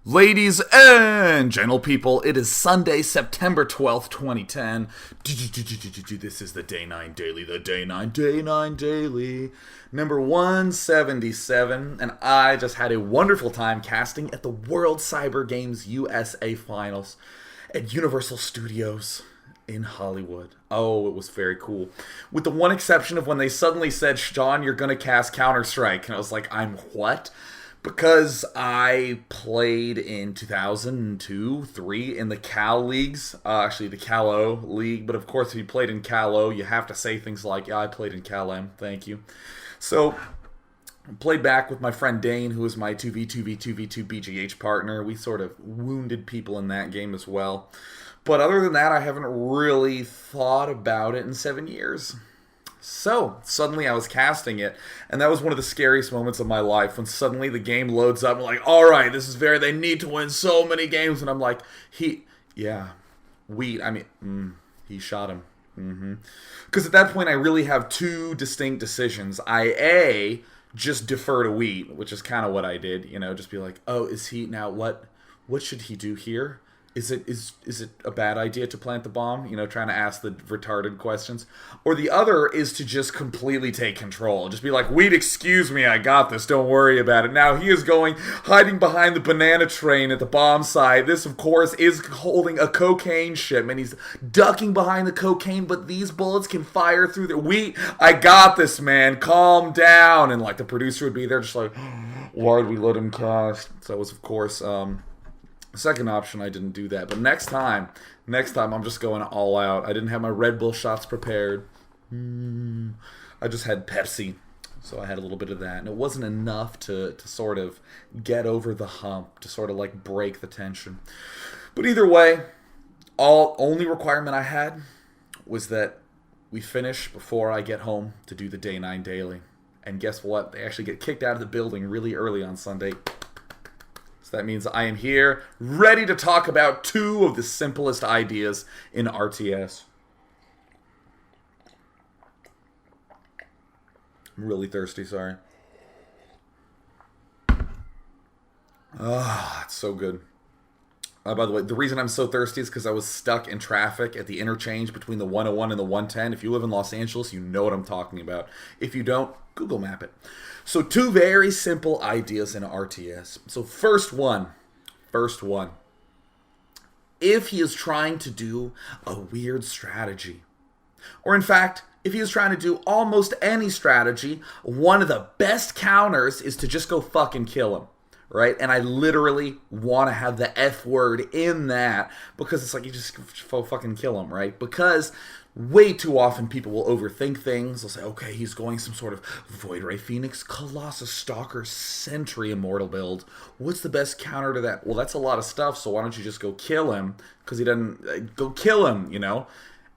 Ladies and gentle people, it is Sunday, September 12th, 2010. This is the Day 9 Daily, Day 9 Daily, number 177, and I just had a wonderful time casting at the World Cyber Games USA Finals at Universal Studios in Hollywood. Oh, it was very cool. With the one exception of when they suddenly said, Sean, you're going to cast Counter-Strike, and I was like, I'm what? Because I played in 2002, 3 in the Cal Leagues, actually the Cal-O League, but of course if you played in Cal-O, you have to say things like, yeah, I played in Cal-M, thank you. So, I played back with my friend Dane, who was my 2v2v2v2 BGH partner. We sort of wounded people in that game as well. But other than that, I haven't really thought about it in 7 years. So, suddenly I was casting it, and that was one of the scariest moments of my life, when suddenly the game loads up, and I'm like, alright, this is they need to win so many games, and I'm like, he shot him. Because at that point, I really have two distinct decisions. I just defer to Wheat, which is kind of what I did, just be like, oh, is he, now what should he do here? Is it a bad idea to plant the bomb? Trying to ask the retarded questions. Or the other is to just completely take control. Just be like, Weed, excuse me, I got this, don't worry about it. Now he is hiding behind the banana train at the bomb site. This, of course, is holding a cocaine shipment. He's ducking behind the cocaine, but these bullets can fire through the... Wheat, I got this, man, calm down. And the producer would be there just like, why'd we let him cast? So it was, of course... Second option, I didn't do that. But next time, I'm just going all out. I didn't have my Red Bull shots prepared. I just had Pepsi. So I had a little bit of that. And it wasn't enough to sort of get over the hump, to sort of break the tension. But either way, only requirement I had was that we finish before I get home to do the Day 9 Daily. And guess what? They actually get kicked out of the building really early on Sunday. That means I am here, ready to talk about two of the simplest ideas in RTS. I'm really thirsty, sorry. Ah, it's so good. By the way, the reason I'm so thirsty is because I was stuck in traffic at the interchange between the 101 and the 110. If you live in Los Angeles, you know what I'm talking about. If you don't, Google map it. So two very simple ideas in RTS. So first one. If he is trying to do a weird strategy, or in fact, if he is trying to do almost any strategy, one of the best counters is to just go fucking kill him. Right? And I literally want to have the F word in that, because it's like you just fucking kill him, right? Because way too often people will overthink things. They'll say, okay, he's going some sort of Void Ray Pheonix, Colossus, Stalker, Sentry Immortal build. What's the best counter to that? Well, that's a lot of stuff, so why don't you just go kill him? Because he doesn't... go kill him,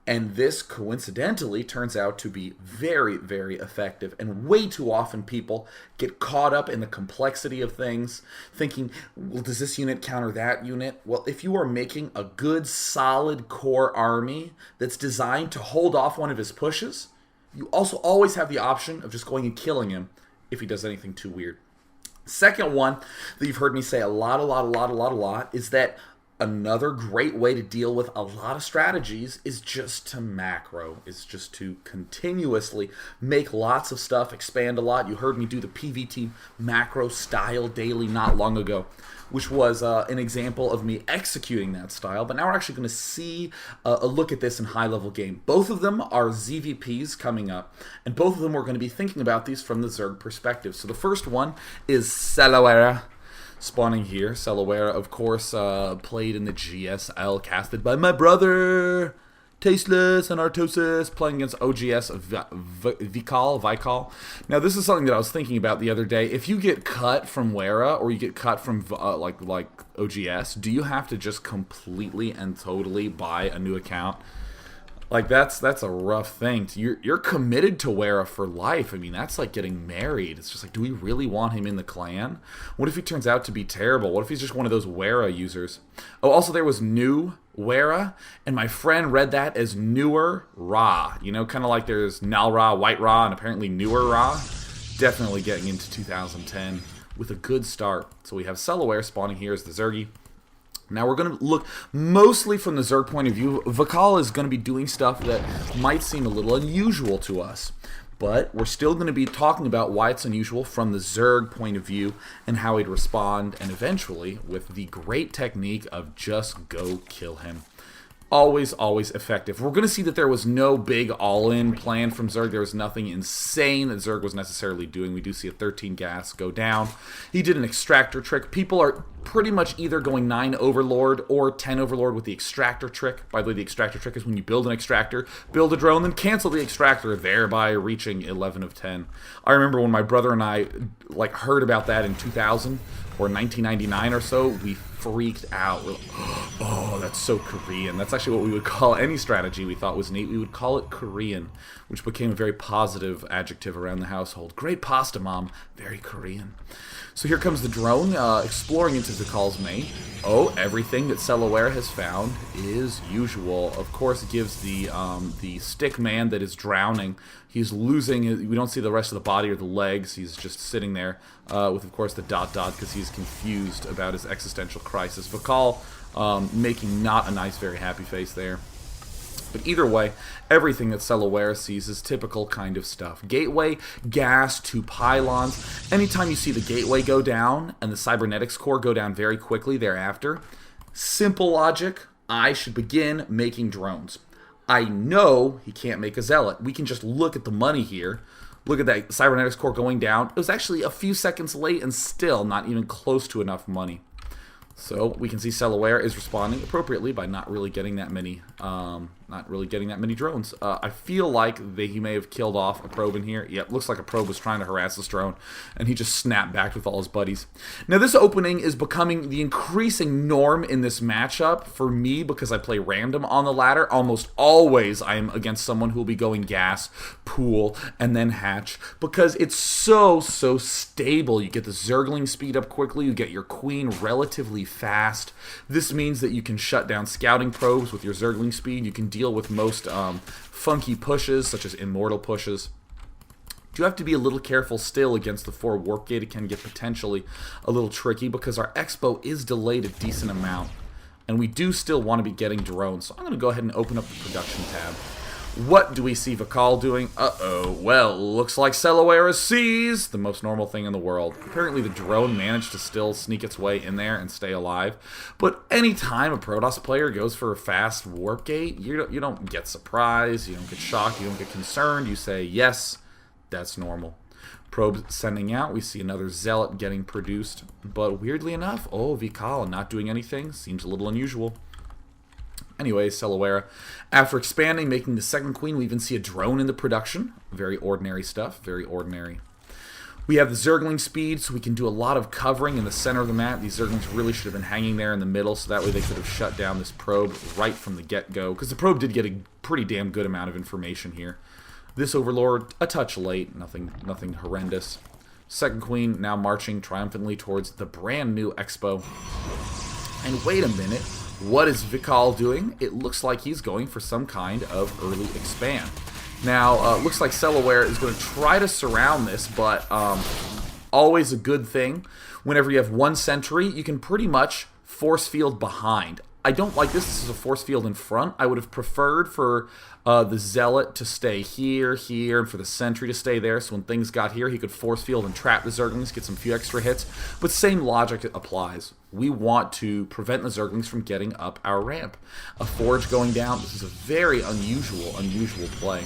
And this, coincidentally, turns out to be very, very effective. And way too often people get caught up in the complexity of things, thinking, well, does this unit counter that unit? Well, if you are making a good, solid core army that's designed to hold off one of his pushes, you also always have the option of just going and killing him if he does anything too weird. Second one that you've heard me say a lot is that another great way to deal with a lot of strategies is just to macro, is just to continuously make lots of stuff, expand a lot. You heard me do the PVT macro style daily not long ago, which was an example of me executing that style. But now we're actually going to see a look at this in high-level game. Both of them are ZVPs coming up, and both of them we're going to be thinking about these from the Zerg perspective. So the first one is Salawera. Spawning here. Salawera, of course, played in the GSL, casted by my brother, Tasteless and Artosis, playing against OGS Vikal. Now, this is something that I was thinking about the other day. If you get cut from Wera, or you get cut from, like OGS, do you have to just completely and totally buy a new account? That's a rough thing. You're committed to Wera for life. I mean, that's like getting married. It's just like, do we really want him in the clan? What if he turns out to be terrible? What if he's just one of those Wera users? Oh, also there was new Wera, and my friend read that as newer Ra. Kind of like there's Nal Ra, White Ra, and apparently newer Ra. Definitely getting into 2010 with a good start. So we have Selaware spawning here as the Zergy. Now we're going to look mostly from the Zerg point of view. Vakal is going to be doing stuff that might seem a little unusual to us. But we're still going to be talking about why it's unusual from the Zerg point of view and how he'd respond, and eventually with the great technique of just go kill him. Always, always effective. We're going to see that there was no big all-in plan from Zerg. There was nothing insane that Zerg was necessarily doing. We do see a 13 gas go down. He did an extractor trick. People are pretty much either going 9 Overlord or 10 Overlord with the extractor trick. By the way, the extractor trick is when you build an extractor, build a drone, then cancel the extractor, thereby reaching 11 of 10. I remember when my brother and I heard about that in 2000 or 1999 or so, we freaked out. We're like, oh, that's so Korean. That's actually what we would call any strategy we thought was neat. We would call it Korean, which became a very positive adjective around the household. Great pasta, Mom. Very Korean. So here comes the drone, exploring into Zakal's main. Oh, everything that Selaware has found is usual. Of course, it gives the stick man that is drowning. He's losing. We don't see the rest of the body or the legs. He's just sitting there with, of course, the ... because he's confused about his existential crisis. Vakal making not a nice, very happy face there. But either way, everything that Selaware sees is typical kind of stuff. Gateway, gas to pylons. Anytime you see the gateway go down and the cybernetics core go down very quickly thereafter, simple logic, I should begin making drones. I know he can't make a zealot. We can just look at the money here. Look at that cybernetics core going down. It was actually a few seconds late and still not even close to enough money. So we can see Selaware is responding appropriately by not really getting that many drones. I feel like he may have killed off a probe in here. Yep, looks like a probe was trying to harass this drone, and he just snapped back with all his buddies. Now this opening is becoming the increasing norm in this matchup for me because I play random on the ladder. Almost always I am against someone who will be going gas, pool, and then hatch because it's so stable. You get the Zergling speed up quickly. You get your queen relatively fast. This means that you can shut down scouting probes with your Zergling speed. You can deal with most funky pushes, such as immortal pushes. You have to be a little careful still against the 4 warp gate. It can get potentially a little tricky because our expo is delayed a decent amount. And we do still want to be getting drones. So I'm going to go ahead and open up the production tab. What do we see Vakal doing? Uh-oh. Well, looks like Selaware sees the most normal thing in the world. Apparently the drone managed to still sneak its way in there and stay alive. But anytime a Protoss player goes for a fast warp gate, you don't get surprised, you don't get shocked, you don't get concerned. You say, yes, that's normal. Probe sending out. We see another Zealot getting produced. But weirdly enough, Vakal not doing anything seems a little unusual. Anyway, Selaware, after expanding, making the second queen, we even see a drone in the production. Very ordinary stuff, very ordinary. We have the Zergling speed, so we can do a lot of covering in the center of the map. These Zerglings really should have been hanging there in the middle, so that way they could have shut down this probe right from the get-go, because the probe did get a pretty damn good amount of information here. This Overlord, a touch late, nothing horrendous. Second queen now marching triumphantly towards the brand new expo. And wait a minute. What is Vakal doing? It looks like he's going for some kind of early expand. Now, looks like Selaware is going to try to surround this, but always a good thing. Whenever you have 1 sentry, you can pretty much force field behind. I don't like this. This is a force field in front. I would have preferred for the Zealot to stay here, and for the Sentry to stay there, so when things got here, he could force field and trap the Zerglings, get some few extra hits. But same logic applies. We want to prevent the Zerglings from getting up our ramp. A Forge going down. This is a very unusual play.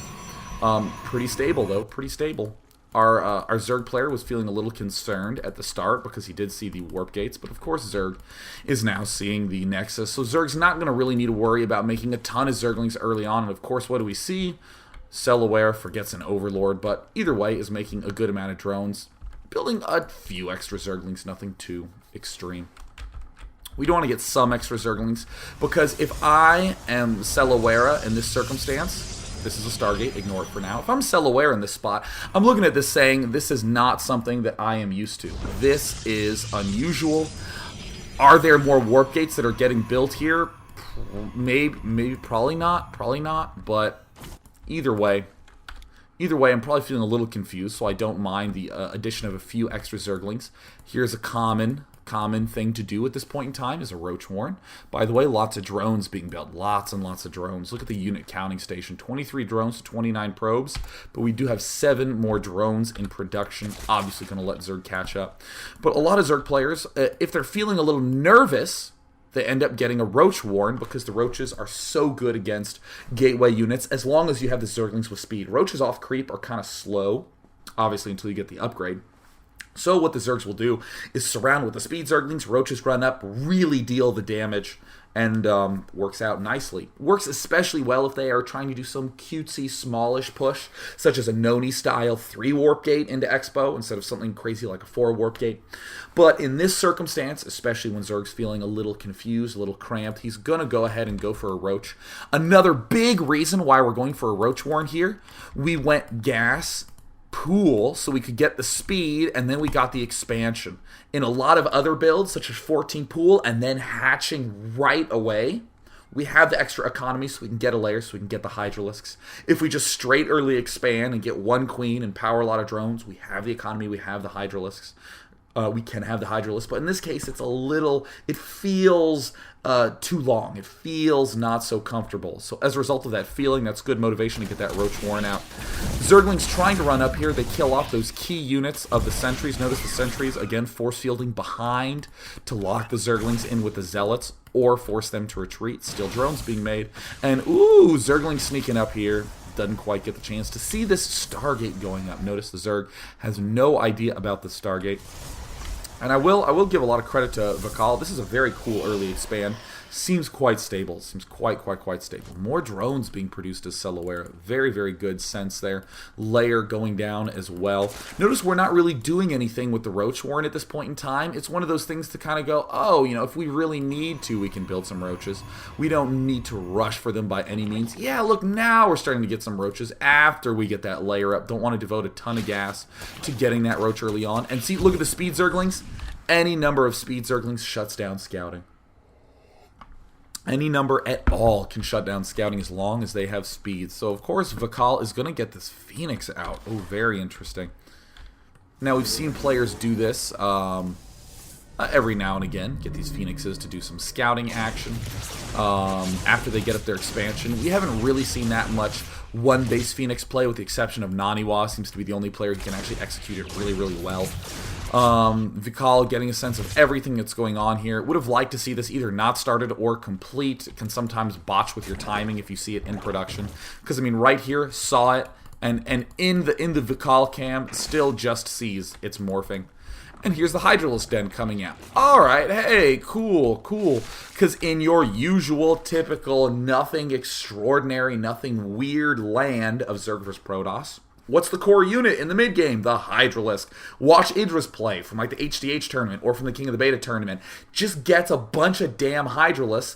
Pretty stable, though. Pretty stable. Our Zerg player was feeling a little concerned at the start because he did see the warp gates, but of course Zerg is now seeing the Nexus, so Zerg's not going to really need to worry about making a ton of Zerglings early on, and of course what do we see? Selaware forgets an Overlord, but either way is making a good amount of drones, building a few extra Zerglings, nothing too extreme. We do want to get some extra Zerglings, because if I am Selaware in this circumstance, this is a Stargate, ignore it for now. If I'm Selaware in this spot, I'm looking at this saying, this is not something that I am used to. This is unusual. Are there more warp gates that are getting built here? Maybe, probably not, but either way, Either way, I'm probably feeling a little confused, so I don't mind the addition of a few extra Zerglings. Here's a common thing to do at this point in time is a Roach Warren. By the way, lots of drones being built. Lots and lots of drones. Look at the unit counting station. 23 drones to 29 probes, but we do have 7 more drones in production. Obviously going to let Zerg catch up. But a lot of Zerg players, if they're feeling a little nervous, they end up getting a Roach Warren because the Roaches are so good against gateway units as long as you have the Zerglings with speed. Roaches off creep are kind of slow, obviously, until you get the upgrade. So what the Zergs will do is surround with the speed Zerglings, Roaches run up, really deal the damage, and works out nicely. Works especially well if they are trying to do some cutesy, smallish push, such as a Noni-style 3 Warp Gate into Expo instead of something crazy like a 4 Warp Gate. But in this circumstance, especially when Zerg's feeling a little confused, a little cramped, he's going to go ahead and go for a Roach. Another big reason why we're going for a Roach Warren here, we went gas pool so we could get the speed, and then we got the expansion. In a lot of other builds, such as 14 pool and then hatching right away, we have the extra economy so we can get a layer, so we can get the Hydralisks. If we just straight early expand and get 1 queen and power a lot of drones, we have the economy, we have the Hydralisks. We can have the Hydralisk, but in this case, it's a little, it feels too long. It feels not so comfortable. So as a result of that feeling, that's good motivation to get that Roach Warren out. Zerglings trying to run up here. They kill off those key units of the sentries. Notice the sentries, again, force fielding behind to lock the Zerglings in with the Zealots or force them to retreat. Still drones being made. And, ooh, Zerglings sneaking up here. Doesn't quite get the chance to see this Stargate going up. Notice the Zerg has no idea about the Stargate. And I will give a lot of credit to Vakal. This is a very cool early expand. Seems quite stable. Seems quite stable. More drones being produced as Celaware. Very, very good sense there. Layer going down as well. Notice we're not really doing anything with the Roach Warren at this point in time. It's one of those things to kind of go, oh, you know, if we really need to, we can build some Roaches. We don't need to rush for them by any means. Yeah, look, now we're starting to get some Roaches after we get that layer up. Don't want to devote a ton of gas to getting that Roach early on. And see, look at the speed Zerglings. Any number of speed Zerglings shuts down scouting. Any number at all can shut down scouting as long as they have speed. So, of course, Vakal is going to get this Pheonix out. Oh, very interesting. Now, we've seen players do this every now and again. Get these Phoenixes to do some scouting action after they get up their expansion. We haven't really seen that much one-base Pheonix play, with the exception of Naniwa. Seems to be the only player who can actually execute it really, really well. Vikal getting a sense of everything that's going on here. Would have liked to see this either not started or complete. It can sometimes botch with your timing if you see it in production. Because, I mean, right here, saw it, and in the Vikal cam, still just sees it's morphing. And here's the Hydralisk Den coming out. Alright, hey, cool. Because in your usual, typical, nothing extraordinary, nothing weird land of Zerg vs. Protoss, what's the core unit in the mid-game? The Hydralisk. Watch Idra's play from like the HDH tournament or from the King of the Beta tournament. Just gets a bunch of damn Hydras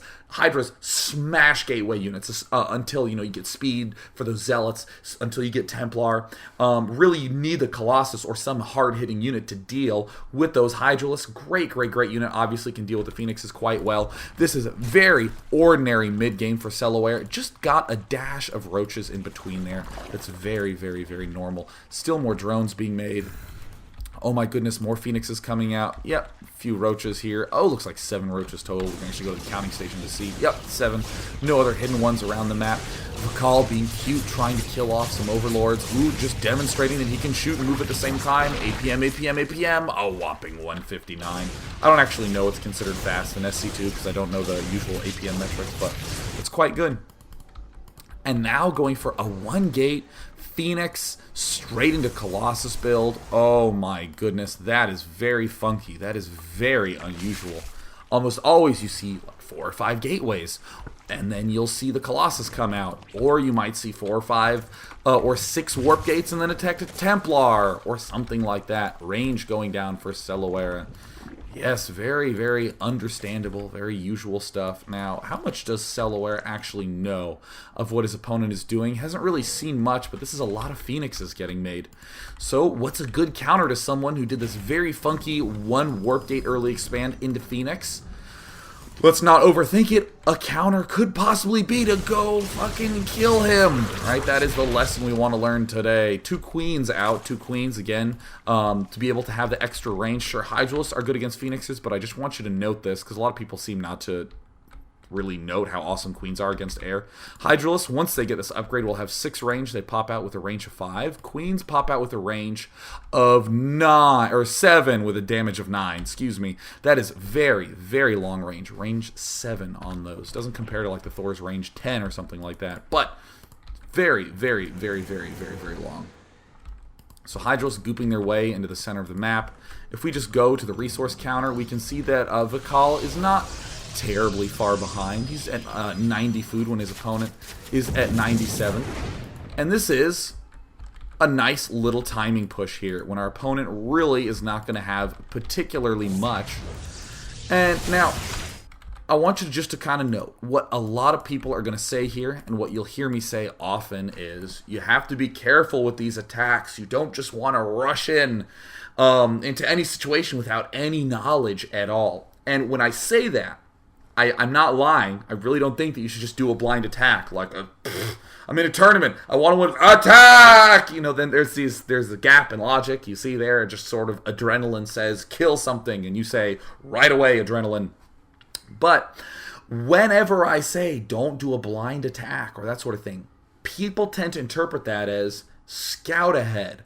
smash gateway units until, you know, you get speed for those Zealots, until you get Templar. Really, you need the Colossus or some hard-hitting unit to deal with those Hydralisks. Great unit. Obviously can deal with the Phoenixes quite well. This is a very ordinary mid-game for Celaware. Just got a dash of Roaches in between there. That's very normal. Still more drones being made. Oh my goodness, more Phoenixes coming out. Yep, a few Roaches here. Oh, looks like 7 Roaches total. We can actually go to the counting station to see. Yep, 7. No other hidden ones around the map. Vakal being cute, trying to kill off some Overlords. Ooh, just demonstrating that he can shoot and move at the same time. APM. A whopping 159. I don't actually know what's considered fast in SC2 because I don't know the usual APM metrics, but it's quite good. And now going for a 1-gate Pheonix straight into Colossus build. Oh my goodness, that is very funky. That is very unusual. Almost always you see like 4 or 5 gateways, and then you'll see the Colossus come out. Or you might see 4 or 5 or 6 warp gates and then attack a Templar or something like that. Range going down for Celaware. Yes, very understandable, very usual stuff. Now, how much does Celaware actually know of what his opponent is doing? Hasn't really seen much, but this is a lot of Phoenixes getting made. So, what's a good counter to someone who did this very funky 1 warp gate early expand into Pheonix? let's not overthink it. A counter could possibly be to go fucking kill him. Right? That is the lesson we want to learn today. 2 queens out. 2 queens again. To be able to have the extra range. Sure, Hydralisks are good against Phoenixes, but I just want you to note this because a lot of people seem not to really note how awesome queens are against air. Hydralisks, once they get this upgrade, will have 6 range. They pop out with a range of 5. Queens pop out with a range of 9, or 7 with a damage of 9. Excuse me. That is very, very long range. Range 7 on those. Doesn't compare to like the Thor's range 10 or something like that. But very, very, very, very, very, very long. So Hydralisks gooping their way into the center of the map. If we just go to the resource counter, we can see that Vikal is not terribly far behind. He's at 90 food when his opponent is at 97. And this is a nice little timing push here when our opponent really is not going to have particularly much. And now, I want you just to kind of note what a lot of people are going to say here, and what you'll hear me say often is you have to be careful with these attacks. You don't just want to rush in into any situation without any knowledge at all. And when I say that, I'm not lying. I really don't think that you should just do a blind attack. Like, I'm in a tournament. I want to win. Attack! You know, then there's a gap in logic. You see there, just sort of adrenaline says, kill something. And you say, right away, adrenaline. But whenever I say, don't do a blind attack or that sort of thing, people tend to interpret that as scout ahead.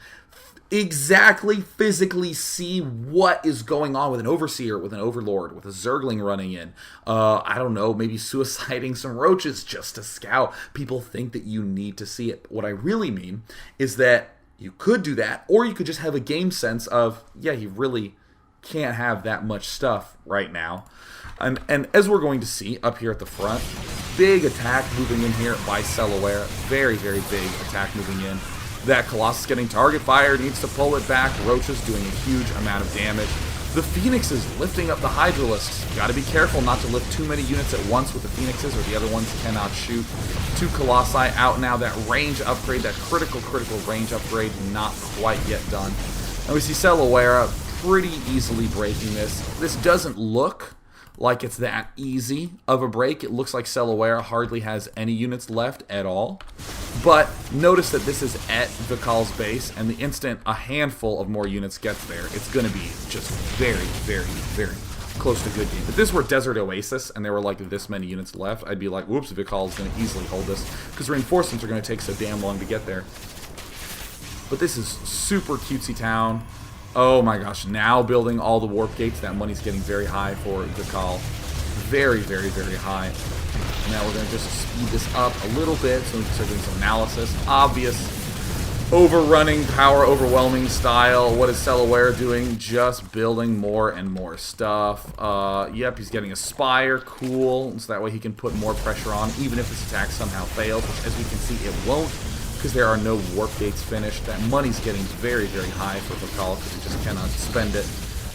Exactly physically see what is going on with an overseer, with an overlord, with a zergling running in. I don't know, maybe suiciding some roaches just to scout. People think that you need to see it. But what I really mean is that you could do that, or you could just have a game sense of, yeah, you really can't have that much stuff right now. And as we're going to see up here at the front, big attack moving in here by Selaware. Very, very big attack moving in. That Colossus getting target fire, needs to pull it back. Roach is doing a huge amount of damage. The Pheonix is lifting up the Hydralisks. Got to be careful not to lift too many units at once with the Pheonixes, or the other ones cannot shoot. 2 Colossi out now. That range upgrade, that critical range upgrade, not quite yet done. And we see Selaware pretty easily breaking this. This doesn't look like it's that easy of a break. It looks like Selaware hardly has any units left at all. But notice that this is at Vikal's base, and the instant a handful of more units gets there, it's going to be just very, very, very close to good game. If this were Desert Oasis and there were like this many units left, I'd be like, whoops, Vikal is going to easily hold this, because reinforcements are going to take so damn long to get there. But this is super cutesy town. Oh my gosh, now building all the warp gates. That money's getting very high for Vikal. Very, very, very high. Now we're going to just speed this up a little bit so we can start doing some analysis. Obvious overrunning, power overwhelming style. What is Selaware doing? Just building more and more stuff. Yep, he's getting a Spire. Cool. So that way he can put more pressure on, even if this attack somehow fails, which as we can see it won't, because there are no warp gates finished. That money's getting very, very high for Vikal because he just cannot spend it.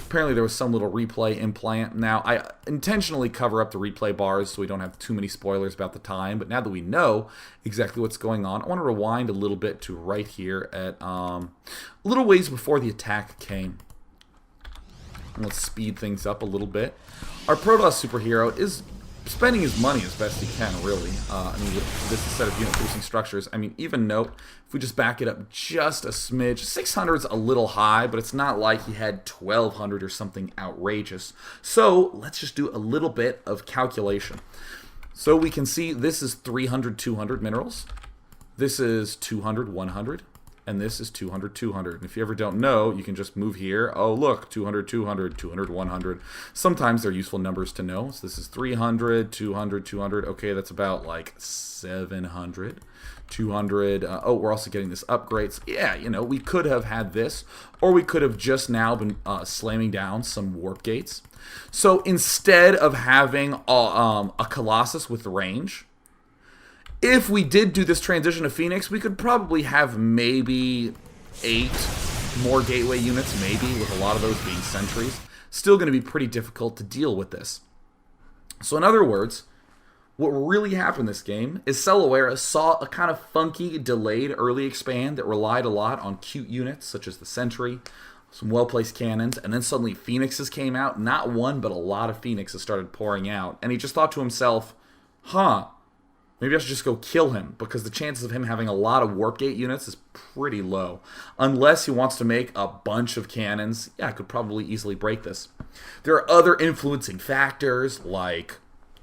Apparently there was some little replay implant. Now, I intentionally cover up the replay bars so we don't have too many spoilers about the time, but now that we know exactly what's going on, I want to rewind a little bit to right here at a little ways before the attack came. And let's speed things up a little bit. Our Protoss superhero is spending his money as best he can, really. I mean, with this set of unit-producing structures, I mean, even note, if we just back it up just a smidge, 600's a little high, but it's not like he had 1,200 or something outrageous. So, let's just do a little bit of calculation. So we can see this is 300, 200 minerals. This is 200, 100. And this is 200, 200. And if you ever don't know, you can just move here. Oh, look, 200, 200, 200, 100. Sometimes they're useful numbers to know. So this is 300, 200, 200. Okay, that's about like 700, 200. Oh, we're also getting this upgrade. So yeah, you know, we could have had this, or we could have just now been slamming down some warp gates. So instead of having a Colossus with range, if we did do this transition to Pheonix, we could probably have maybe 8 more gateway units, maybe, with a lot of those being sentries. Still going to be pretty difficult to deal with this. So in other words, what really happened this game is Selaware saw a kind of funky, delayed early expand that relied a lot on cute units, such as the sentry. some well-placed cannons, and then suddenly Pheonixes came out. Not one, but a lot of Pheonixes started pouring out. And he just thought to himself, huh, maybe I should just go kill him, because the chances of him having a lot of warp gate units is pretty low. Unless he wants to make a bunch of cannons, yeah, I could probably easily break this. There are other influencing factors, like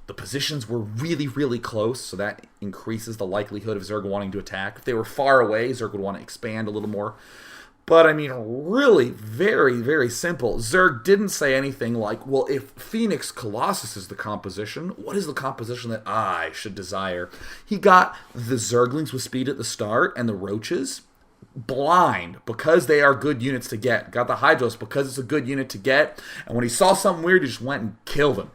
the positions were really, really close, so that increases the likelihood of Zerg wanting to attack. If they were far away, Zerg would want to expand a little more. But, I mean, really very, very simple. Zerg didn't say anything like, well, if Pheonix Colossus is the composition, what is the composition that I should desire? He got the Zerglings with speed at the start and the Roaches blind because they are good units to get. Got the Hydros because it's a good unit to get. And when he saw something weird, he just went and killed him.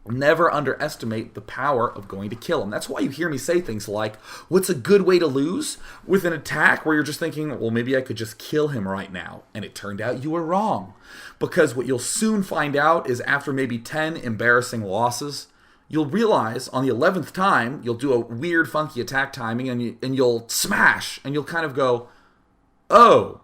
Never underestimate the power of going to kill him. That's why you hear me say things like, what's a good way to lose? With an attack where you're just thinking, well, maybe I could just kill him right now. And it turned out you were wrong. Because what you'll soon find out is after maybe 10 embarrassing losses, you'll realize on the 11th time, you'll do a weird, funky attack timing and you'll smash. And you'll kind of go, oh,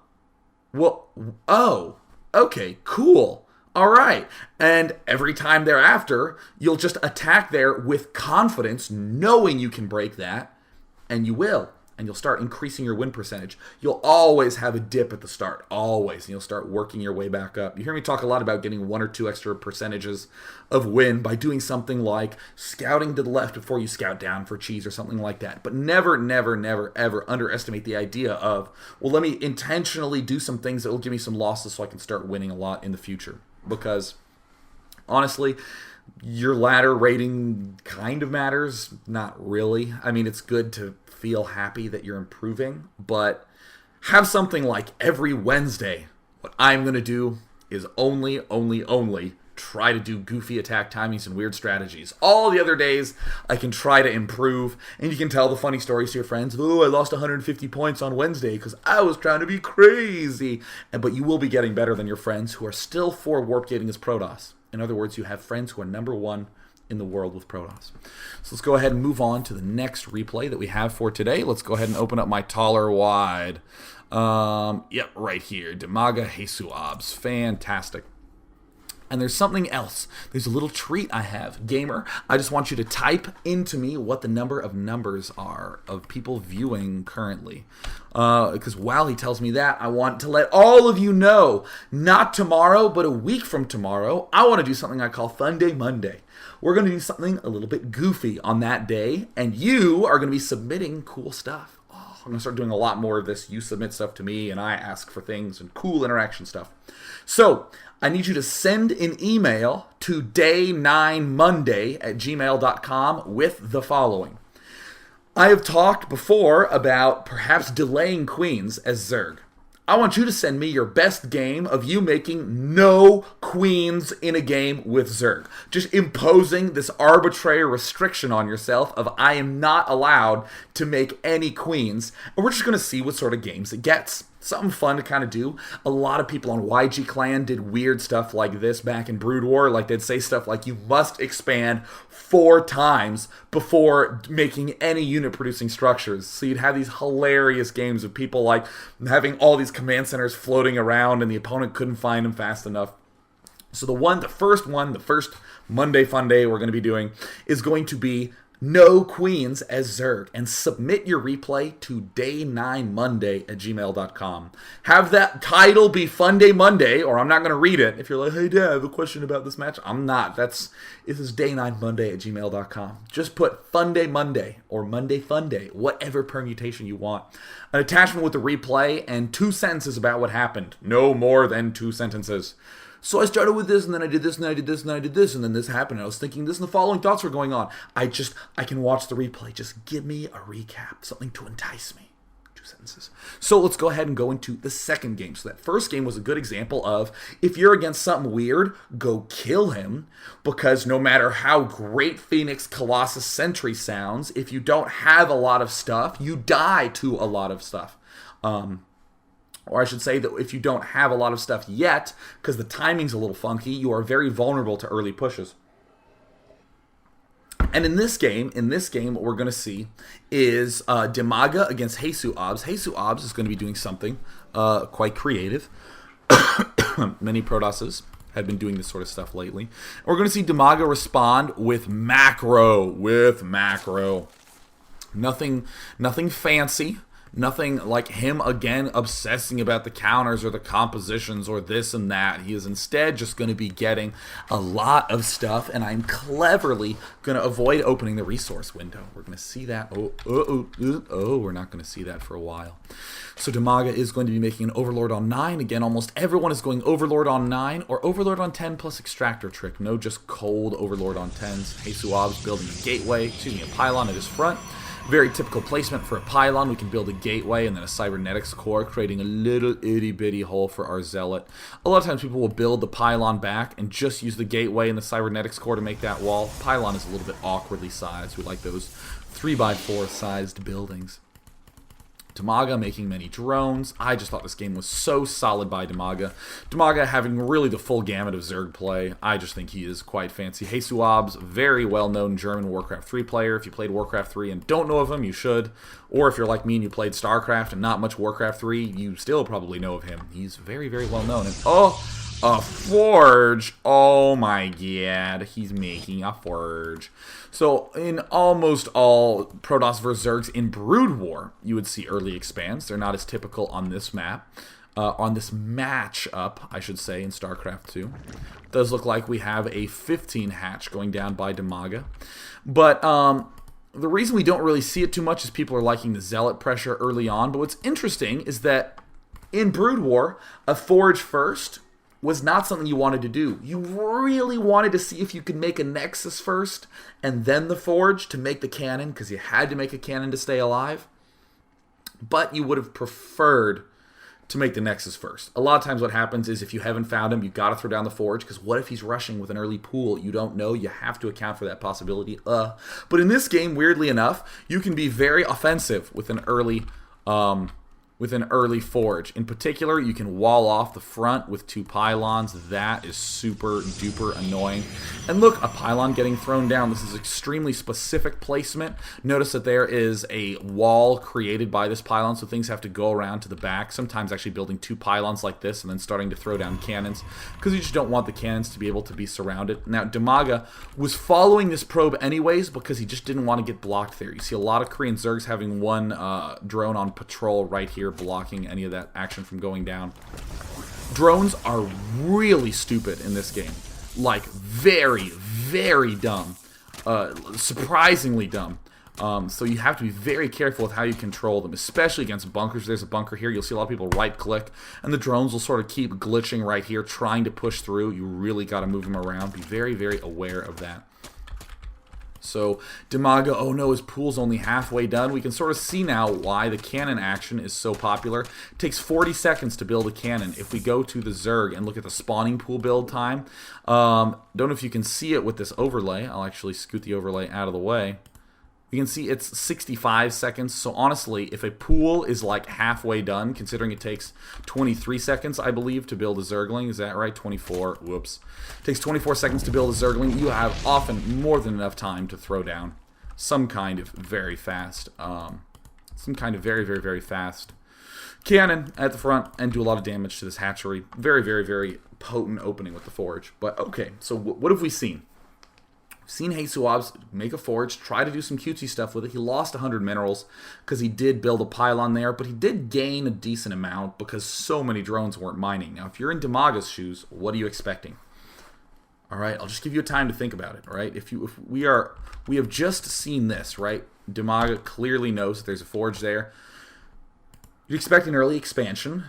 well, oh, okay, cool. All right. And every time thereafter, you'll just attack there with confidence, knowing you can break that, and you will. And you'll start increasing your win percentage. You'll always have a dip at the start, always, and you'll start working your way back up. You hear me talk a lot about getting 1 or 2 extra percentages of win by doing something like scouting to the left before you scout down for cheese or something like that. But never, never, never, ever underestimate the idea of, well, let me intentionally do some things that will give me some losses so I can start winning a lot in the future. Because, honestly, your ladder rating kind of matters. Not really. I mean, it's good to feel happy that you're improving, but have something like every Wednesday, what I'm going to do is only try to do goofy attack timings and weird strategies. All the other days, I can try to improve, and you can tell the funny stories to your friends. Oh, I lost 150 points on Wednesday because I was trying to be crazy. But you will be getting better than your friends who are still for warp gating as Protoss. In other words, you have friends who are #1 in the world with Protoss. So let's go ahead and move on to the next replay that we have for today. Let's go ahead and open up my taller wide. Yep, right here. DIMAGA Hesuabs. Fantastic. And there's something else. There's a little treat I have. Gamer, I just want you to type into me what the number of numbers are of people viewing currently. Because while he tells me that, I want to let all of you know, not tomorrow, but a week from tomorrow, I want to do something I call Fun Day Monday. We're going to do something a little bit goofy on that day, and you are going to be submitting cool stuff. Oh, I'm going to start doing a lot more of this. You submit stuff to me, and I ask for things and cool interaction stuff. So, I need you to send an email to day9monday@gmail.com with the following. I have talked before about perhaps delaying queens as Zerg. I want you to send me your best game of you making no queens in a game with Zerg. Just imposing this arbitrary restriction on yourself of I am not allowed to make any queens. And we're just going to see what sort of games it gets. Something fun to kind of do. A lot of people on YG Clan did weird stuff like this back in Brood War. Like they'd say stuff like you must expand 4 times before making any unit producing structures. So you'd have these hilarious games of people like having all these command centers floating around and the opponent couldn't find them fast enough. So the first Monday Fun Day we're going to be doing is going to be no queens as Zerg, and submit your replay to day9monday@gmail.com. Have that title be Fun Day Monday, or I'm not going to read it. If you're like, hey Dad, I have a question about this match, I'm not. This is day9monday@gmail.com. Just put Fun Day Monday or Monday Fun Day, whatever permutation you want. An attachment with the replay and 2 sentences about what happened. No more than 2 sentences. So I started with this, and then I did this, and then I did this, and then I did this, and then this happened. And I was thinking this, and the following thoughts were going on. I can watch the replay. Just give me a recap, something to entice me. 2 sentences. So let's go ahead and go into the second game. So that first game was a good example of if you're against something weird, go kill him, because no matter how great Pheonix Colossus Sentry sounds, if you don't have a lot of stuff, you die to a lot of stuff. Or I should say that if you don't have a lot of stuff yet, because the timing's a little funky, you are very vulnerable to early pushes. And in this game, what we're going to see is DIMAGA against Hesuabs. Hesuabs is going to be doing something quite creative. Many Protosses had been doing this sort of stuff lately. And we're going to see DIMAGA respond with macro. Nothing fancy. Nothing like him again obsessing about the counters or the compositions or this and that. He is instead just going to be getting a lot of stuff, and I'm cleverly going to avoid opening the resource window. We're going to see that. We're not going to see that for a while. So DIMAGA is going to be making an Overlord on 9. Again, almost everyone is going Overlord on 9 or Overlord on 10 plus Extractor Trick. No just cold Overlord on 10s. Hesuab's building a gateway, a pylon at his front. Very typical placement for a pylon. We can build a gateway and then a cybernetics core, creating a little itty-bitty hole for our zealot. A lot of times people will build the pylon back and just use the gateway and the cybernetics core to make that wall. Pylon is a little bit awkwardly sized. We like those 3x4 sized buildings. DIMAGA making many drones. I just thought this game was so solid by DIMAGA. DIMAGA having really the full gamut of Zerg play. I just think he is quite fancy. Hesuab's very well-known German Warcraft 3 player. If you played Warcraft 3 and don't know of him, you should. Or if you're like me and you played Starcraft and not much Warcraft 3, you still probably know of him. He's very, very well-known. And a forge. Oh my god, he's making a forge. So in almost all Protoss vs. Zergs in Brood War, you would see early expands. They're not as typical on this map. On this match-up, I should say, in StarCraft 2. It does look like we have a 15 hatch going down by DIMAGA. But the reason we don't really see it too much is people are liking the Zealot pressure early on. But what's interesting is that in Brood War, a forge first was not something you wanted to do. You really wanted to see if you could make a Nexus first and then the Forge to make the cannon, because you had to make a cannon to stay alive. But you would have preferred to make the Nexus first. A lot of times what happens is if you haven't found him, you got to throw down the Forge, because what if he's rushing with an early pool? You don't know. You have to account for that possibility. But in this game, weirdly enough, you can be very offensive with an early forge. In particular, you can wall off the front with 2 pylons. That is super duper annoying. And look, a pylon getting thrown down. This is extremely specific placement. Notice that there is a wall created by this pylon, so things have to go around to the back. Sometimes actually building 2 pylons like this and then starting to throw down cannons, because you just don't want the cannons to be able to be surrounded. Now, DIMAGA was following this probe anyways because he just didn't want to get blocked there. You see a lot of Korean Zergs having one drone on patrol right here, blocking any of that action from going down. Drones are really stupid in this game. Like, very, very dumb. Surprisingly dumb. So you have to be very careful with how you control them, especially against bunkers. There's a bunker here. You'll see a lot of people right-click, and the drones will sort of keep glitching right here, trying to push through. You really got to move them around. Be very, very aware of that. So DIMAGA, oh no, his pool's only halfway done. We can sort of see now why the cannon action is so popular. It takes 40 seconds to build a cannon. If we go to the Zerg and look at the spawning pool build time, don't know if you can see it with this overlay. I'll actually scoot the overlay out of the way. You can see it's 65 seconds. So honestly, if a pool is like halfway done, considering it takes 23 seconds, I believe, to build a Zergling. Is that right? 24. Whoops. It takes 24 seconds to build a Zergling. You have often more than enough time to throw down some kind of very fast, very, very, very fast cannon at the front and do a lot of damage to this hatchery. Very, very, very potent opening with the Forge. But okay, so what have we seen? Seen Hesuab's make a forge, try to do some cutesy stuff with it. He lost 100 minerals because he did build a pylon there, but he did gain a decent amount because so many drones weren't mining. Now, if you're in DIMAGA's shoes, what are you expecting? All right, I'll just give you a time to think about it. All right, if we have just seen this, right? DIMAGA clearly knows that there's a forge there. You're expecting early expansion.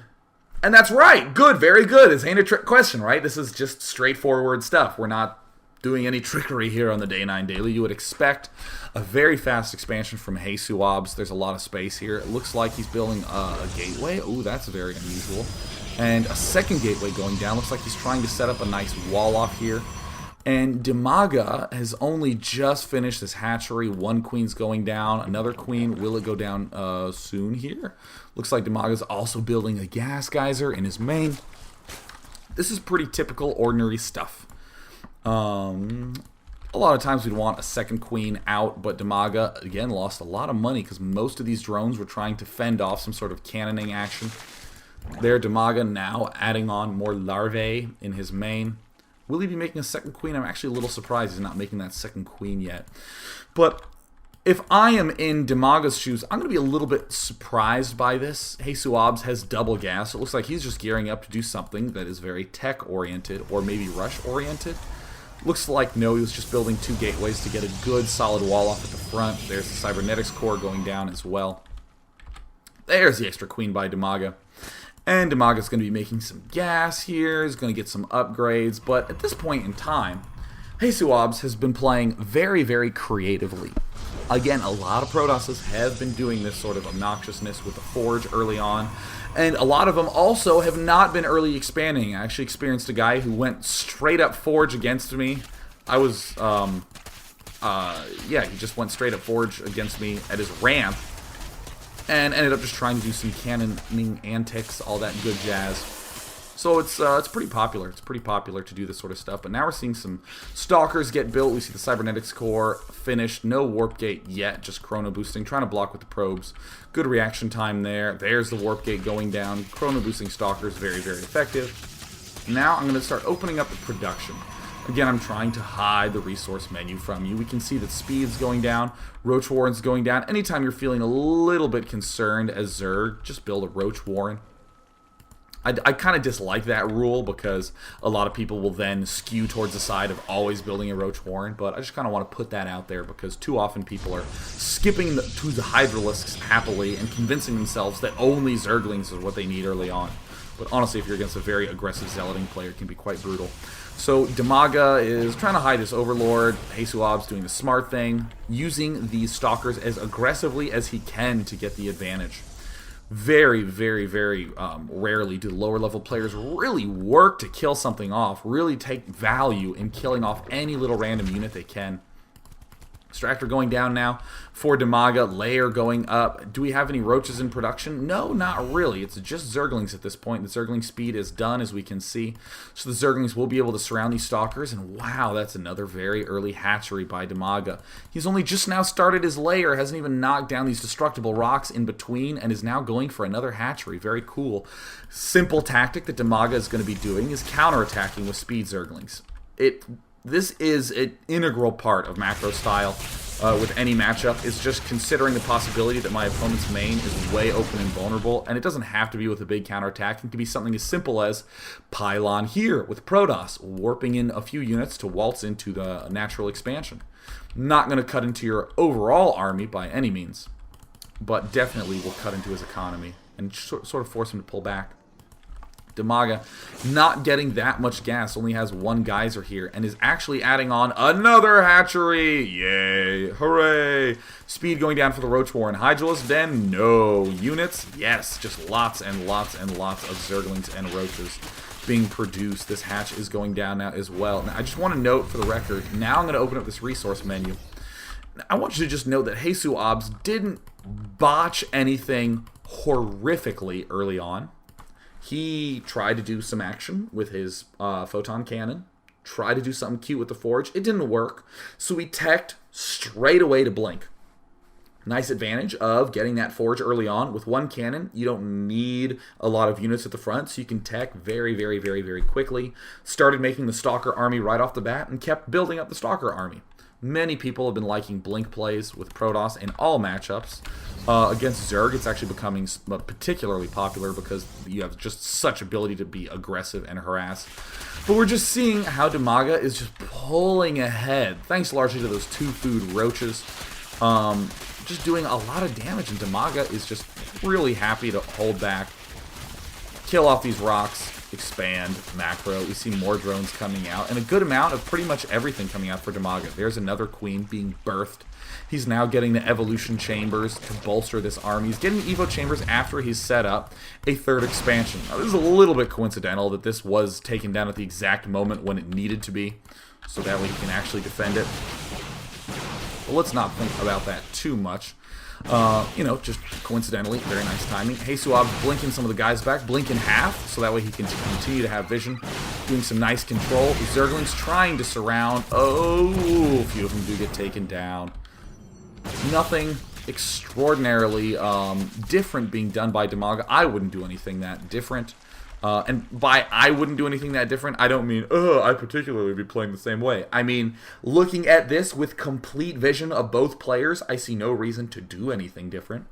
And that's right. Good, very good. This ain't a trick question, right? This is just straightforward stuff. We're not doing any trickery here on the Day 9 Daily. You would expect a very fast expansion from Hesuab's. There's a lot of space here. It looks like he's building a gateway. Ooh, that's very unusual. And a second gateway going down. Looks like he's trying to set up a nice wall off here. And DIMAGA has only just finished this hatchery. One queen's going down. Another queen. Will it go down soon here? Looks like DIMAGA's also building a gas geyser in his main. This is pretty typical, ordinary stuff. A lot of times we'd want a second queen out, but DIMAGA, again, lost a lot of money because most of these drones were trying to fend off some sort of cannoning action. There, DIMAGA now adding on more larvae in his main. Will he be making a second queen? I'm actually a little surprised he's not making that second queen yet. But if I am in DIMAGA's shoes, I'm going to be a little bit surprised by this. Hesuabs has double gas. It looks like he's just gearing up to do something that is very tech-oriented or maybe rush-oriented. Looks like no, he was just building 2 gateways to get a good solid wall off at the front. There's the cybernetics core going down as well. There's the extra queen by DIMAGA. And DIMAGA's going to be making some gas here. He's going to get some upgrades. But at this point in time, Hesuabs has been playing very, very creatively. Again, a lot of Protosses have been doing this sort of obnoxiousness with the Forge early on. And a lot of them also have not been early expanding. I actually experienced a guy who went straight up Forge against me. I was, he just went straight up Forge against me at his ramp. And ended up just trying to do some cannoning antics, all that good jazz. So it's pretty popular. It's pretty popular to do this sort of stuff. But now we're seeing some Stalkers get built. We see the Cybernetics core finished. No Warp Gate yet, just Chrono Boosting. Trying to block with the probes. Good reaction time there. There's the Warp Gate going down. Chrono Boosting Stalkers, very, very effective. Now I'm going to start opening up the production. Again, I'm trying to hide the resource menu from you. We can see that speed's going down, Roach Warren's going down. Anytime you're feeling a little bit concerned as Zerg, just build a Roach Warren. I kind of dislike that rule because a lot of people will then skew towards the side of always building a Roach Warren, but I just kind of want to put that out there because too often people are skipping to the Hydralisks happily and convincing themselves that only Zerglings is what they need early on. But honestly, if you're against a very aggressive Zealoting player, it can be quite brutal. So DIMAGA is trying to hide his Overlord. Hesuab's doing the smart thing, using these Stalkers as aggressively as he can to get the advantage. Very, very, very rarely do lower level players really work to kill something off, really take value in killing off any little random unit they can. Extractor going down now for DIMAGA, Layer going up. Do we have any Roaches in production? No, not really. It's just Zerglings at this point. The Zergling speed is done, as we can see. So the Zerglings will be able to surround these Stalkers, and wow, that's another very early hatchery by DIMAGA. He's only just now started his Layer, hasn't even knocked down these destructible rocks in between, and is now going for another hatchery. Very cool. Simple tactic that DIMAGA is going to be doing is counterattacking with speed Zerglings. This is an integral part of macro style with any matchup. It's just considering the possibility that my opponent's main is way open and vulnerable, and it doesn't have to be with a big counterattack. It can be something as simple as Pylon here with Protoss, warping in a few units to waltz into the natural expansion. Not going to cut into your overall army by any means, but definitely will cut into his economy and sort of force him to pull back. DIMAGA not getting that much gas, only has 1 geyser here, and is actually adding on another hatchery. Yay, hooray. Speed going down for the Roach Warren. Hydralisk Den, no. Units, yes, just lots and lots and lots of Zerglings and Roaches being produced. This hatch is going down now as well. Now, I just want to note for the record, now I'm going to open up this resource menu. I want you to just note that Hesuabs didn't botch anything horrifically early on. He tried to do some action with his photon cannon, tried to do something cute with the Forge. It didn't work, so he teched straight away to Blink. Nice advantage of getting that Forge early on. With 1 cannon, you don't need a lot of units at the front, so you can tech very, very, very, very quickly. Started making the Stalker army right off the bat and kept building up the Stalker army. Many people have been liking Blink plays with Protoss in all matchups. Against Zerg, it's actually becoming particularly popular because you have just such ability to be aggressive and harass. But we're just seeing how DIMAGA is just pulling ahead, thanks largely to those 2 food Roaches. Just doing a lot of damage, and DIMAGA is just really happy to hold back, kill off these rocks, expand, macro. We see more drones coming out, and a good amount of pretty much everything coming out for DIMAGA. There's another queen being birthed. He's now getting the evolution chambers to bolster this army. He's getting Evo chambers after he's set up a 3rd expansion. Now, this is a little bit coincidental that this was taken down at the exact moment when it needed to be, so that way he can actually defend it. But let's not think about that too much. Just coincidentally, very nice timing. Hesuabs blinking some of the guys back, blink in half, so that way he can continue to have vision. Doing some nice control. Zerglings trying to surround. Oh, a few of them do get taken down. Nothing extraordinarily different being done by DIMAGA. I wouldn't do anything that different. And by I wouldn't do anything that different, I don't mean, I particularly be playing the same way. I mean, looking at this with complete vision of both players, I see no reason to do anything different.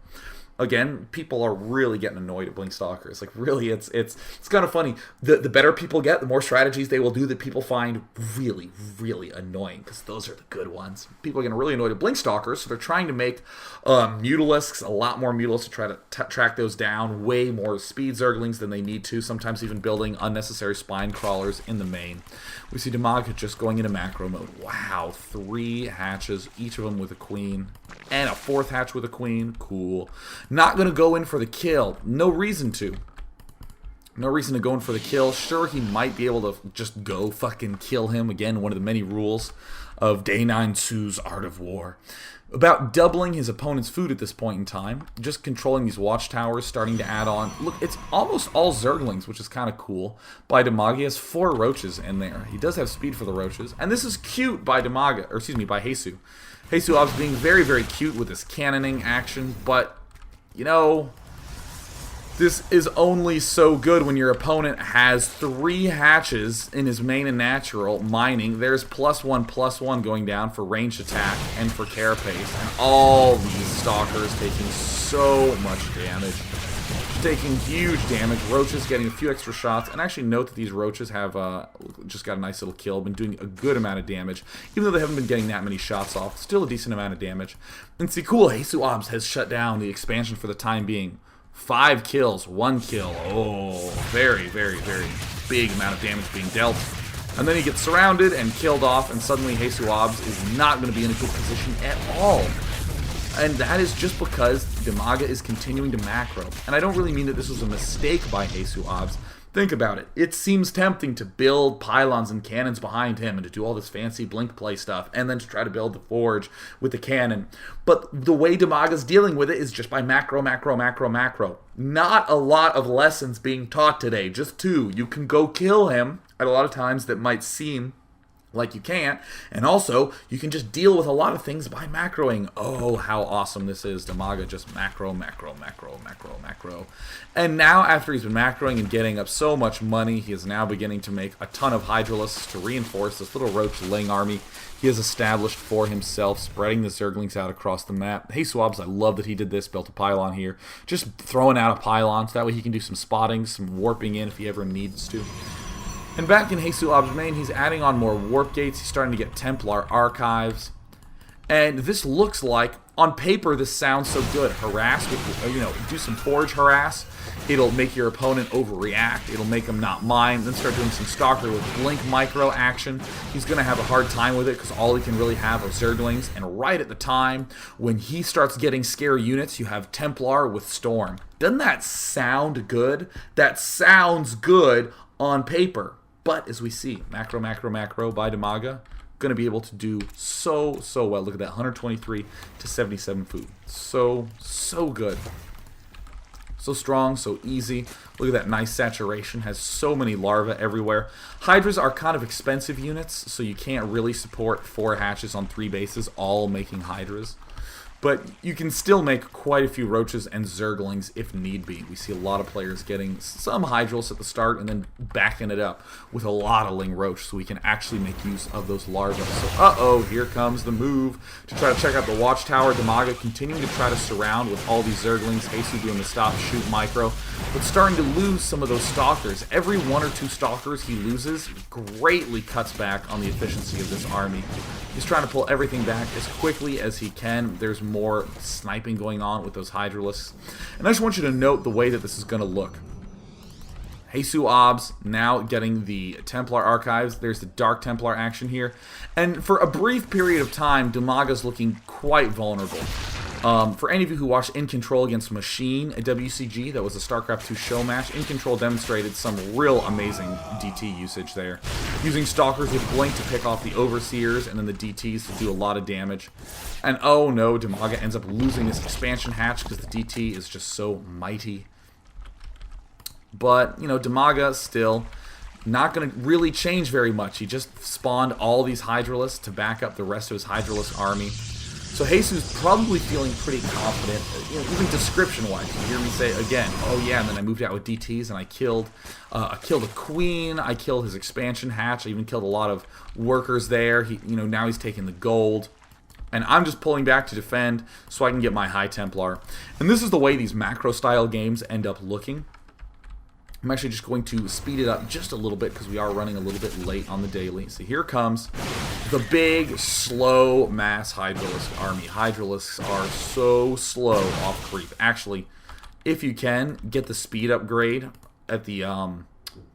Again, people are really getting annoyed at Blink Stalkers. Like, really, it's kind of funny. The better people get, the more strategies they will do that people find really, really annoying, because those are the good ones. People are getting really annoyed at Blink Stalkers, so they're trying to make Mutalisks, a lot more Mutalisks to try to track those down, way more speed Zerglings than they need to, sometimes even building unnecessary spine crawlers in the main. We see DIMAGA just going into macro mode. Wow, 3 hatches, each of them with a queen, and a 4th hatch with a queen. Cool. Not going to go in for the kill. No reason to. No reason to go in for the kill. Sure, he might be able to just go fucking kill him. Again, one of the many rules of Day 9-2's Art of War. About doubling his opponent's food at this point in time. Just controlling these watchtowers, starting to add on. Look, it's almost all Zerglings, which is kind of cool. By DIMAGA, he has 4 roaches in there. He does have speed for the roaches. And this is cute by DIMAGA, or excuse me, by Jesus. Jesus obviously being very, very cute with his cannoning action, but you know, this is only so good when your opponent has 3 hatches in his main and natural mining. There's +1/+1 going down for ranged attack and for carapace, and all these stalkers taking so much damage. Taking huge damage. Roaches getting a few extra shots. And actually note that these roaches have just got a nice little kill. Been doing a good amount of damage. Even though they haven't been getting that many shots off. Still a decent amount of damage. And see, cool, Jesus has shut down the expansion for the time being. 5 kills, 1 kill. Oh, very, very, very big amount of damage being dealt. And then he gets surrounded and killed off. And suddenly Jesus is not going to be in a good position at all. And that is just because DIMAGA is continuing to macro. And I don't really mean that this was a mistake by Jesus. Think about it. It seems tempting to build pylons and cannons behind him and to do all this fancy blink play stuff and then to try to build the forge with the cannon. But the way DIMAGA's dealing with it is just by macro, macro, macro, macro. Not a lot of lessons being taught today. Just 2. You can go kill him at a lot of times that might seem like you can't, and also you can just deal with a lot of things by macroing. Oh, how awesome this is. DIMAGA just macro, macro, macro, macro, macro. And now after he's been macroing and getting up so much money, he is now beginning to make a ton of Hydralisks to reinforce this little roach laying army he has established for himself, spreading the Zerglings out across the map. Hey Swabs, I love that he did this, built a pylon here, just throwing out a pylon so that way he can do some spotting, some warping in if he ever needs to. And back in Jesus' main, he's adding on more warp gates. He's starting to get Templar archives. And this looks like, on paper, this sounds so good. Harass, with, do some forge harass. It'll make your opponent overreact. It'll make him not mine. Then start doing some Stalker with Blink micro action. He's going to have a hard time with it because all he can really have are Zerglings. And right at the time when he starts getting scary units, you have Templar with Storm. Doesn't that sound good? That sounds good on paper. But as we see, macro, macro, macro by DIMAGA, going to be able to do so well. Look at that, 123 to 77 food. So good. So strong, so easy. Look at that nice saturation. Has so many larvae everywhere. Hydras are kind of expensive units, so you can't really support 4 hatches on 3 bases, all making Hydras. But you can still make quite a few roaches and Zerglings if need be. We see a lot of players getting some Hydrals at the start and then backing it up with a lot of Ling Roach so we can actually make use of those larvae. So, here comes the move to try to check out the Watchtower. DIMAGA continuing to try to surround with all these Zerglings. Jesus doing the stop shoot micro, but starting to lose some of those Stalkers. Every 1 or 2 Stalkers he loses greatly cuts back on the efficiency of this army. He's trying to pull everything back as quickly as he can. There's more sniping going on with those Hydralisks. And I just want you to note the way that this is going to look. Jesus now getting the Templar archives. There's the Dark Templar action here. And for a brief period of time, DIMAGA's looking quite vulnerable. For any of you who watched In Control against Machine at WCG, that was a Starcraft 2 show match, In Control demonstrated some real amazing DT usage there. Using Stalkers with Blink to pick off the Overseers and then the DTs to do a lot of damage. And oh no, DIMAGA ends up losing this expansion hatch because the DT is just so mighty. But, DIMAGA still not going to really change very much. He just spawned all these Hydralisks to back up the rest of his Hydralisk army. So Jesus probably feeling pretty confident, even description-wise. You hear me say again, oh yeah, and then I moved out with DTs and I killed a queen, I killed his expansion hatch, I even killed a lot of workers there. Now he's taking the gold. And I'm just pulling back to defend so I can get my High Templar. And this is the way these macro-style games end up looking. I'm actually just going to speed it up just a little bit because we are running a little bit late on the daily. So here comes the big, slow mass Hydralisk army. Hydralisks are so slow off creep. Actually, if you can, get the speed upgrade at the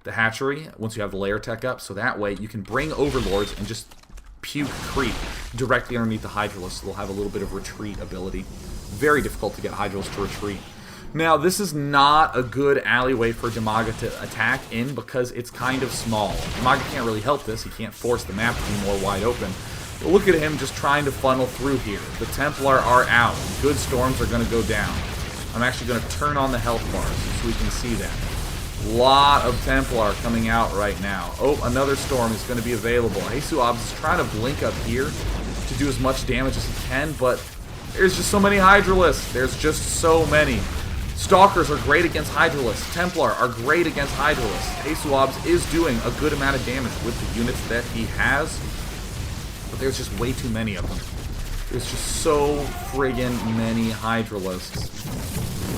hatchery once you have the layer tech up. So that way you can bring overlords and just puke creep directly underneath the Hydralisk. They'll have a little bit of retreat ability. Very difficult to get Hydralisk to retreat. Now, this is not a good alleyway for DIMAGA to attack in because it's kind of small. DIMAGA can't really help this. He can't force the map to be more wide open. But look at him just trying to funnel through here. The Templar are out. Good storms are going to go down. I'm actually going to turn on the health bars so we can see that. A lot of Templar coming out right now. Oh, another storm is going to be available. Jesus is trying to blink up here to do as much damage as he can, but there's just so many Hydralisks. There's just so many. Stalkers are great against Hydralisks. Templar are great against Hydralisks. Jesus is doing a good amount of damage with the units that he has, but there's just way too many of them. There's just so friggin' many Hydralisks.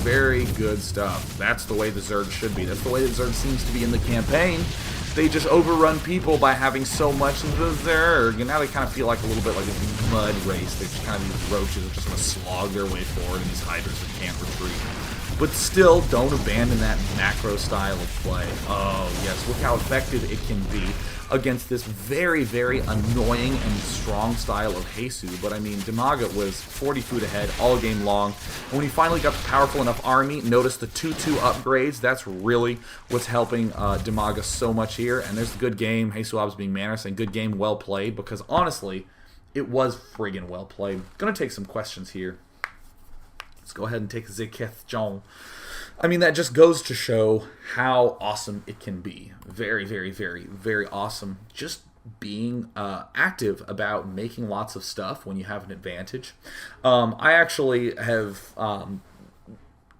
Very good stuff. That's the way the Zerg should be. That's the way that Zerg seems to be in the campaign. They just overrun people by having so much of the Zerg, and now they kind of feel like a little bit like a mud race. They're just kind of these roaches that just want to slog their way forward, and these Hydras that can't retreat. But still, don't abandon that macro style of play. Oh, yes, look how effective it can be against this very, very annoying and strong style of Jesus. But, I mean, DIMAGA was 40 food ahead all game long. And when he finally got the powerful enough army, notice the 2-2 upgrades. That's really what's helping DIMAGA so much here. And there's the good game. Jesus being Manus, and good game, well played. Because, honestly, it was friggin' well played. Gonna take some questions here. Let's go ahead and take the question. I mean, that just goes to show how awesome it can be. Very, very, very, very awesome. Just being active about making lots of stuff when you have an advantage. I actually have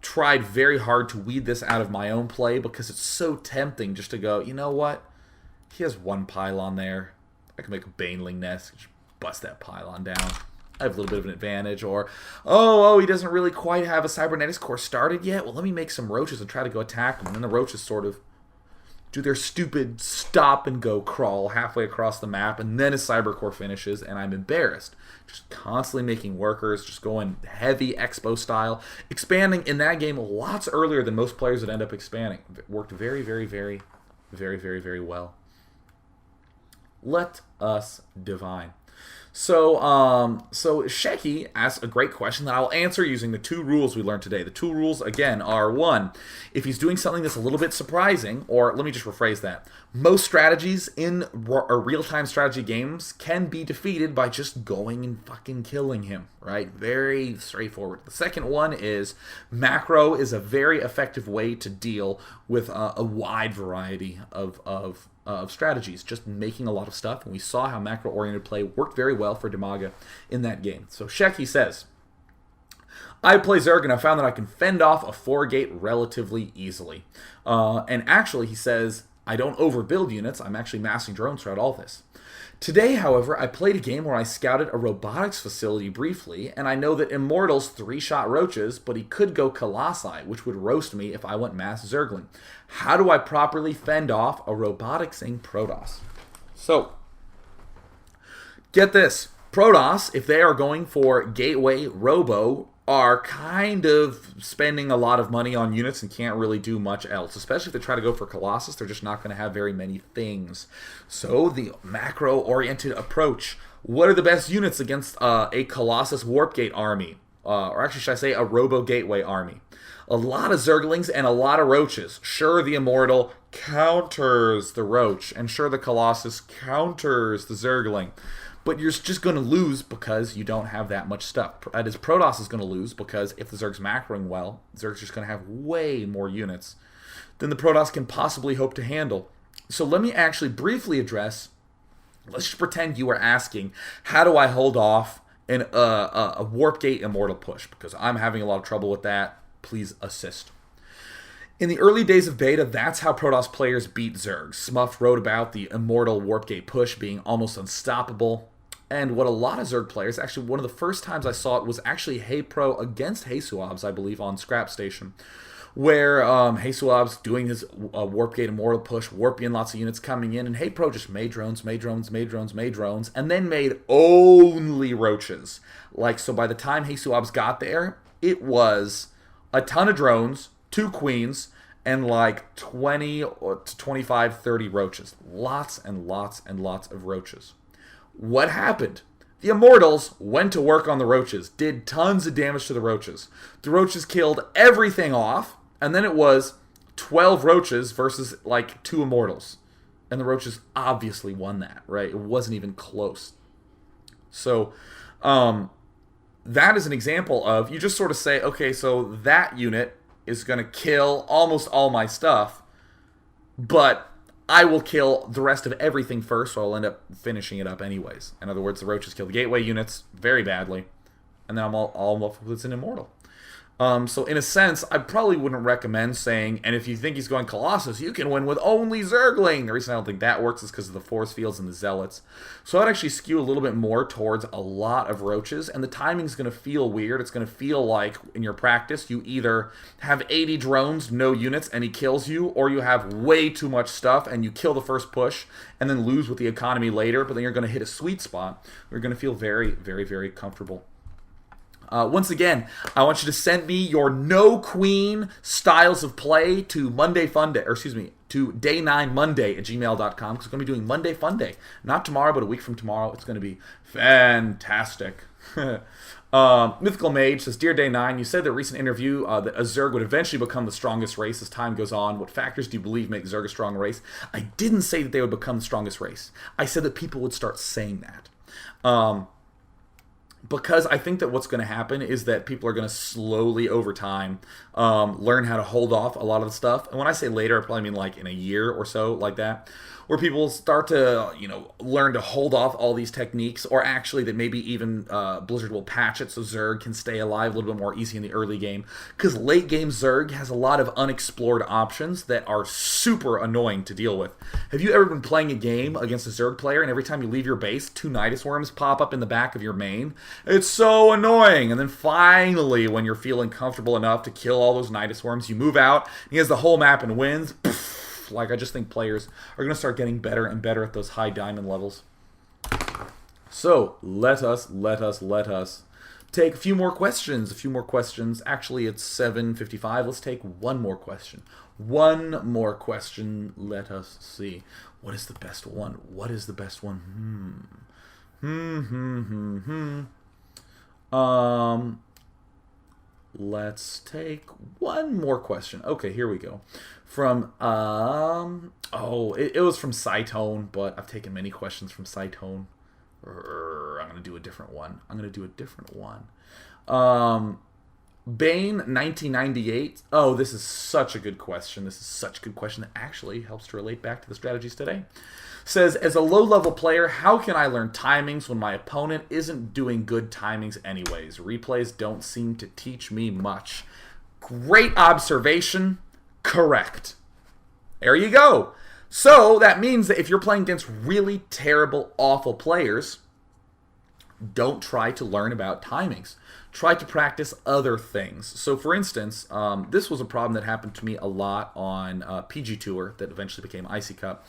tried very hard to weed this out of my own play because it's so tempting just to go, you know what? He has one pylon there. I can make a Baneling nest. Just bust that pylon down. I have a little bit of an advantage. Or, oh, he doesn't really quite have a Cybernetics core started yet. Well, let me make some roaches and try to go attack him. And then the roaches sort of do their stupid stop and go crawl halfway across the map. And then his Cyber Core finishes, and I'm embarrassed. Just constantly making workers, just going heavy Expo style. Expanding in that game lots earlier than most players would end up expanding. It worked very, very, very, very, very, very well. Let us divine. So Sheki asks a great question that I'll answer using the two rules we learned today. The two rules, again, are one, if he's doing something that's a little bit surprising, or let me just rephrase that. Most strategies in real-time strategy games can be defeated by just going and fucking killing him, right? Very straightforward. The second one is macro is a very effective way to deal with a wide variety of strategies, just making a lot of stuff, and we saw how macro-oriented play worked very well for DIMAGA in that game. So Sheki says, I play Zerg and I found that I can fend off a 4-gate relatively easily. And actually, he says, I don't overbuild units, I'm actually massing drones throughout all this. Today, however, I played a game where I scouted a robotics facility briefly, and I know that Immortal's 3-shot roaches, but he could go Colossi, which would roast me if I went mass Zergling. How do I properly fend off a roboticsing Protoss? So, get this. Protoss, if they are going for Gateway Robo, are kind of spending a lot of money on units and can't really do much else. Especially if they try to go for Colossus, they're just not going to have very many things. So the macro-oriented approach. What are the best units against a Colossus Warp Gate army? Or actually, should I say a Robo Gateway army? A lot of Zerglings and a lot of Roaches. Sure, the Immortal counters the Roach. And sure, the Colossus counters the Zergling. But you're just going to lose because you don't have that much stuff. That is, Protoss is going to lose because if the Zerg's macroing well, Zerg's just going to have way more units than the Protoss can possibly hope to handle. So let me actually briefly address, let's just pretend you are asking, how do I hold off a Warp Gate Immortal push, because I'm having a lot of trouble with that. Please assist. In the early days of beta, that's how Protoss players beat Zerg. Smuff wrote about the Immortal Warp Gate push being almost unstoppable. And what a lot of Zerg players, actually one of the first times I saw it was actually Hey Pro against Hey Suabs, I believe, on Scrap Station, where Hey Suabs doing his Warp Gate Immortal push, warping lots of units coming in, and Hey Pro just made drones, and then made only roaches. Like, so by the time Hey Suabs got there, it was a ton of drones, 2 queens, and like 20 to 25, 30 roaches. Lots and lots and lots of roaches. What happened? The Immortals went to work on the roaches, did tons of damage to the roaches. The roaches killed everything off, and then it was 12 roaches versus like 2 Immortals. And the roaches obviously won that, right? It wasn't even close. So, that is an example of, you just sort of say, okay, so that unit is going to kill almost all my stuff, but I will kill the rest of everything first, so I'll end up finishing it up anyways. In other words, the roaches kill the gateway units very badly, and then I'm all up with an Immortal. So in a sense, I probably wouldn't recommend saying, and if you think he's going Colossus, you can win with only Zergling. The reason I don't think that works is because of the force fields and the zealots. So I'd actually skew a little bit more towards a lot of roaches, and the timing's going to feel weird. It's going to feel like, in your practice, you either have 80 drones, no units, and he kills you, or you have way too much stuff, and you kill the first push, and then lose with the economy later, but then you're going to hit a sweet spot. You're going to feel very, very, very comfortable. Once again, I want you to send me your no queen styles of play to to day9monday@gmail.com, because we're going to be doing Monday Fun Day. Not tomorrow, but a week from tomorrow. It's going to be fantastic. Mythical Mage says, Dear Day9, you said in a recent interview that a Zerg would eventually become the strongest race as time goes on. What factors do you believe make Zerg a strong race? I didn't say that they would become the strongest race. I said that people would start saying that. Because I think that what's going to happen is that people are going to slowly, over time, learn how to hold off a lot of the stuff. And when I say later, I probably mean like in a year or so, like that, where people start to, learn to hold off all these techniques, or actually that maybe even Blizzard will patch it so Zerg can stay alive a little bit more easy in the early game. Because late game Zerg has a lot of unexplored options that are super annoying to deal with. Have you ever been playing a game against a Zerg player, and every time you leave your base, 2 Nidus Worms pop up in the back of your main? It's so annoying. And then finally, when you're feeling comfortable enough to kill all those Nidus Worms, you move out, and he has the whole map and wins. Like, I just think players are going to start getting better and better at those high diamond levels. So, let us take a few more questions. Actually, it's 7:55. Let's take one more question. Let us see. What is the best one? Let's take one more question. Okay, here we go. From, it was from Cytone, but I've taken many questions from Cytone. I'm going to do a different one. Bane 1998. Oh, this is such a good question. That actually helps to relate back to the strategies today. Says, as a low-level player, how can I learn timings when my opponent isn't doing good timings anyways? Replays don't seem to teach me much. Great observation. Correct. There you go. So that means that if you're playing against really terrible, awful players, don't try to learn about timings. Try to practice other things. So for instance, this was a problem that happened to me a lot on PG Tour that eventually became Icy Cup,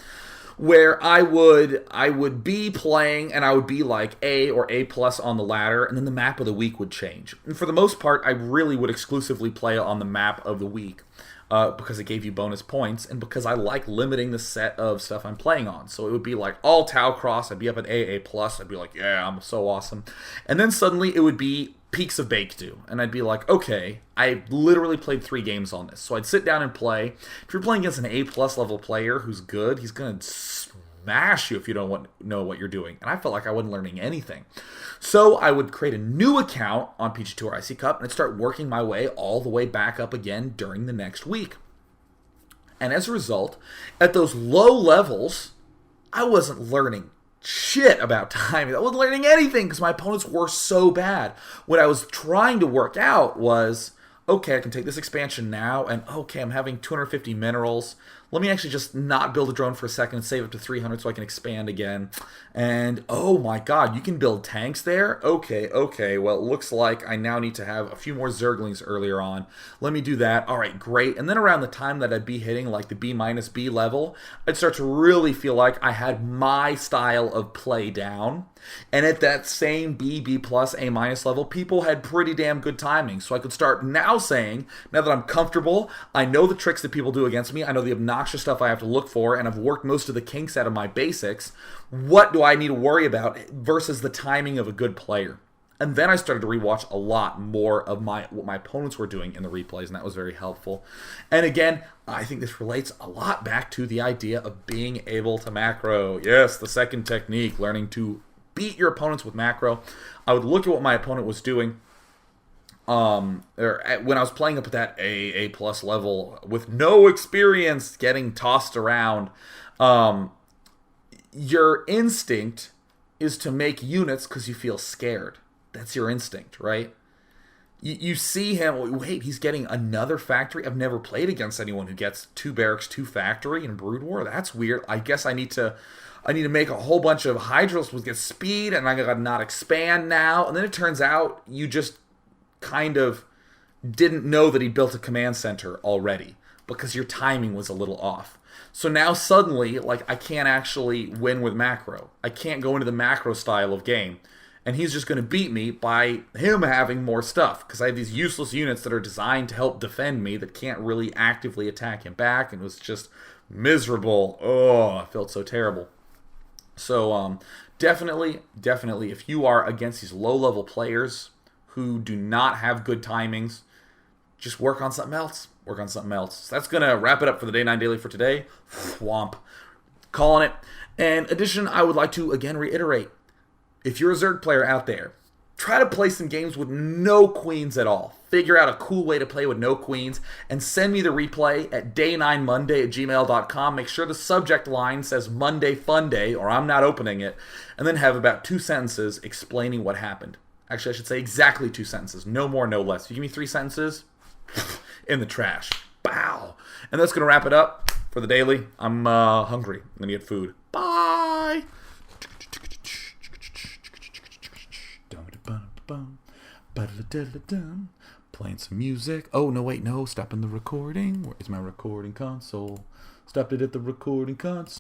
where I would be playing and I would be like A or A+ on the ladder, and then the map of the week would change. And for the most part, I really would exclusively play on the map of the week. Because it gave you bonus points, and because I like limiting the set of stuff I'm playing on. So it would be like all Tau Cross, I'd be up at A+, I'd be like, yeah, I'm so awesome. And then suddenly it would be Peaks of Baekdu, and I'd be like, okay, I literally played 3 games on this. So I'd sit down and play. If you're playing against an A+ level player who's good, he's going to smash you if you don't know what you're doing. And I felt like I wasn't learning anything. So I would create a new account on PG Tour Icy Cup and I'd start working my way all the way back up again during the next week. And as a result, at those low levels, I wasn't learning shit about timing. I wasn't learning anything because my opponents were so bad. What I was trying to work out was, okay, I can take this expansion now, and okay, I'm having 250 minerals. Let me actually just not build a drone for a second and save up to 300 so I can expand again. And oh my god, you can build tanks there? Okay, well, it looks like I now need to have a few more Zerglings earlier on. Let me do that. All right, great. And then around the time that I'd be hitting like the B-B level, I'd start to really feel like I had my style of play down. And at that same B plus, A minus level, people had pretty damn good timing. So I could start now saying, now that I'm comfortable, I know the tricks that people do against me, I know the obnoxious stuff I have to look for, and I've worked most of the kinks out of my basics, what do I need to worry about versus the timing of a good player? And then I started to rewatch a lot more of what my opponents were doing in the replays, and that was very helpful. And again, I think this relates a lot back to the idea of being able to macro. Yes, the second technique, learning to beat your opponents with macro. I would look at what my opponent was doing when I was playing up at that A plus level with no experience getting tossed around. Your instinct is to make units because you feel scared. That's your instinct, right? You see him, wait, he's getting another factory? I've never played against anyone who gets 2 barracks, 2 factory in Brood War. That's weird. I guess I need to make a whole bunch of Hydros with get speed, and I gotta not expand now. And then it turns out you just kind of didn't know that he built a command center already because your timing was a little off. So now suddenly, like, I can't actually win with macro. I can't go into the macro style of game. And he's just going to beat me by him having more stuff. Because I have these useless units that are designed to help defend me that can't really actively attack him back. And it was just miserable. Oh, I felt so terrible. So definitely, if you are against these low-level players who do not have good timings, just work on something else. So that's going to wrap it up for the Day 9 Daily for today. Whomp. Calling it. In addition, I would like to, again, reiterate, if you're a Zerg player out there, try to play some games with no queens at all. Figure out a cool way to play with no queens and send me the replay at day9monday@gmail.com. Make sure the subject line says Monday Fun Day or I'm not opening it. And then have about 2 sentences explaining what happened. Actually, I should say exactly 2 sentences. No more, no less. If you give me 3 sentences, in the trash. Bow. And that's going to wrap it up for the daily. I'm hungry. I'm going to get food. Bye. Playing some music. Oh, no, wait, no. Stopping the recording. Where is my recording console? Stopped it at the recording console.